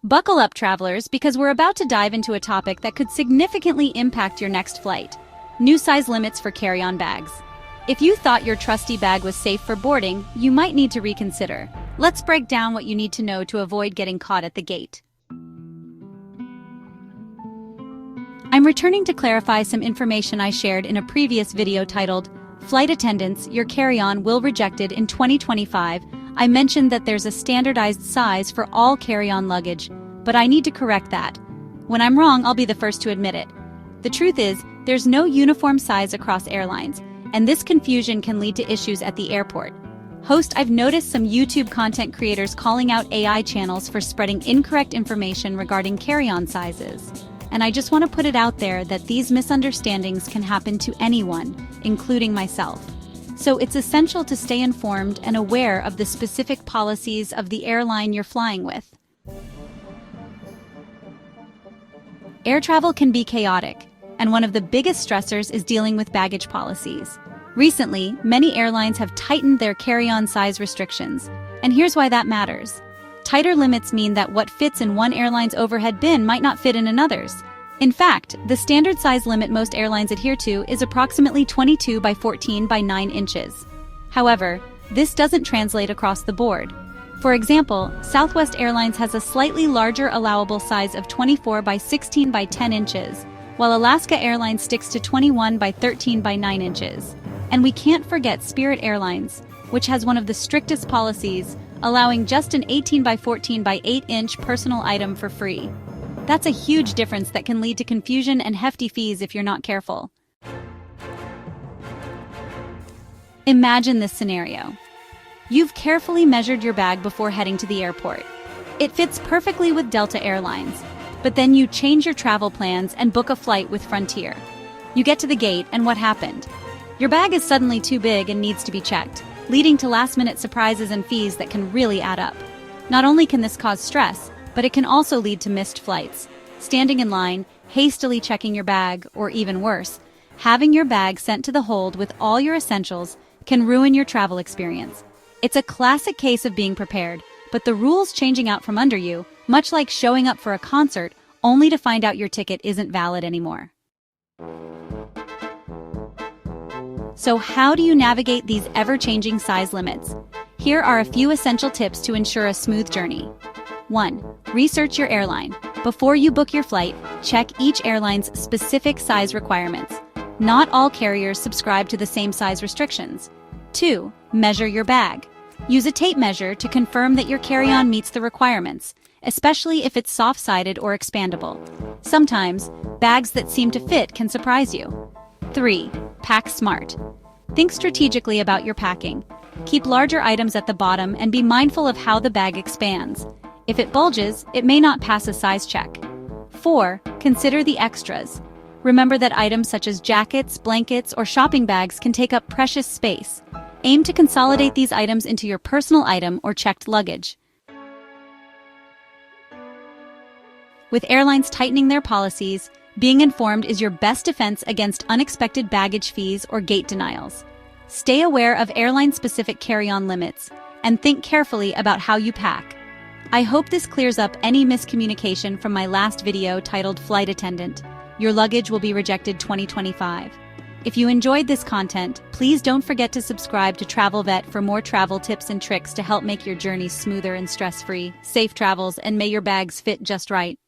Buckle up, travelers, because we're about to dive into a topic that could significantly impact your next flight. New size limits for carry-on bags. If you thought your trusty bag was safe for boarding, you might need to reconsider. Let's break down what you need to know to avoid getting caught at the gate. I'm returning to clarify some information I shared in a previous video titled, Flight Attendants, Your Carry-On Will Rejected in 2025. I mentioned that there's a standardized size for all carry-on luggage, but I need to correct that. When I'm wrong, I'll be the first to admit it. The truth is, there's no uniform size across airlines, and this confusion can lead to issues at the airport. I've noticed some YouTube content creators calling out AI channels for spreading incorrect information regarding carry-on sizes. And I just want to put it out there that these misunderstandings can happen to anyone, including myself. So it's essential to stay informed and aware of the specific policies of the airline you're flying with. Air travel can be chaotic, and one of the biggest stressors is dealing with baggage policies. Recently, many airlines have tightened their carry-on size restrictions, and here's why that matters. Tighter limits mean that what fits in one airline's overhead bin might not fit in another's. In fact, the standard size limit most airlines adhere to is approximately 22 by 14 by 9 inches. However, this doesn't translate across the board. For example, Southwest Airlines has a slightly larger allowable size of 24 by 16 by 10 inches, while Alaska Airlines sticks to 21 by 13 by 9 inches. And we can't forget Spirit Airlines, which has one of the strictest policies, allowing just an 18 by 14 by 8-inch personal item for free. That's a huge difference that can lead to confusion and hefty fees if you're not careful. Imagine this scenario. You've carefully measured your bag before heading to the airport. It fits perfectly with Delta Airlines, but then you change your travel plans and book a flight with Frontier. You get to the gate, and what happened? Your bag is suddenly too big and needs to be checked, leading to last-minute surprises and fees that can really add up. Not only can this cause stress, but it can also lead to missed flights. Standing in line, hastily checking your bag, or even worse, having your bag sent to the hold with all your essentials can ruin your travel experience. It's a classic case of being prepared, but the rules changing out from under you, much like showing up for a concert only to find out your ticket isn't valid anymore. So how do you navigate these ever-changing size limits? Here are a few essential tips to ensure a smooth journey. 1. Research your airline. Before you book your flight, check each airline's specific size requirements. Not all carriers subscribe to the same size restrictions. 2. Measure your bag. Use a tape measure to confirm that your carry-on meets the requirements, especially if it's soft-sided or expandable. Sometimes, bags that seem to fit can surprise you. 3. Pack smart. Think strategically about your packing. Keep larger items at the bottom and be mindful of how the bag expands. If it bulges, it may not pass a size check. 4. Consider the extras. Remember that items such as jackets, blankets, or shopping bags can take up precious space. Aim to consolidate these items into your personal item or checked luggage. With airlines tightening their policies, being informed is your best defense against unexpected baggage fees or gate denials. Stay aware of airline-specific carry-on limits, and think carefully about how you pack. I hope this clears up any miscommunication from my last video titled Flight Attendant. Your luggage will be rejected 2025. If you enjoyed this content, please don't forget to subscribe to Travelvette for more travel tips and tricks to help make your journey smoother and stress-free. Safe travels, and may your bags fit just right.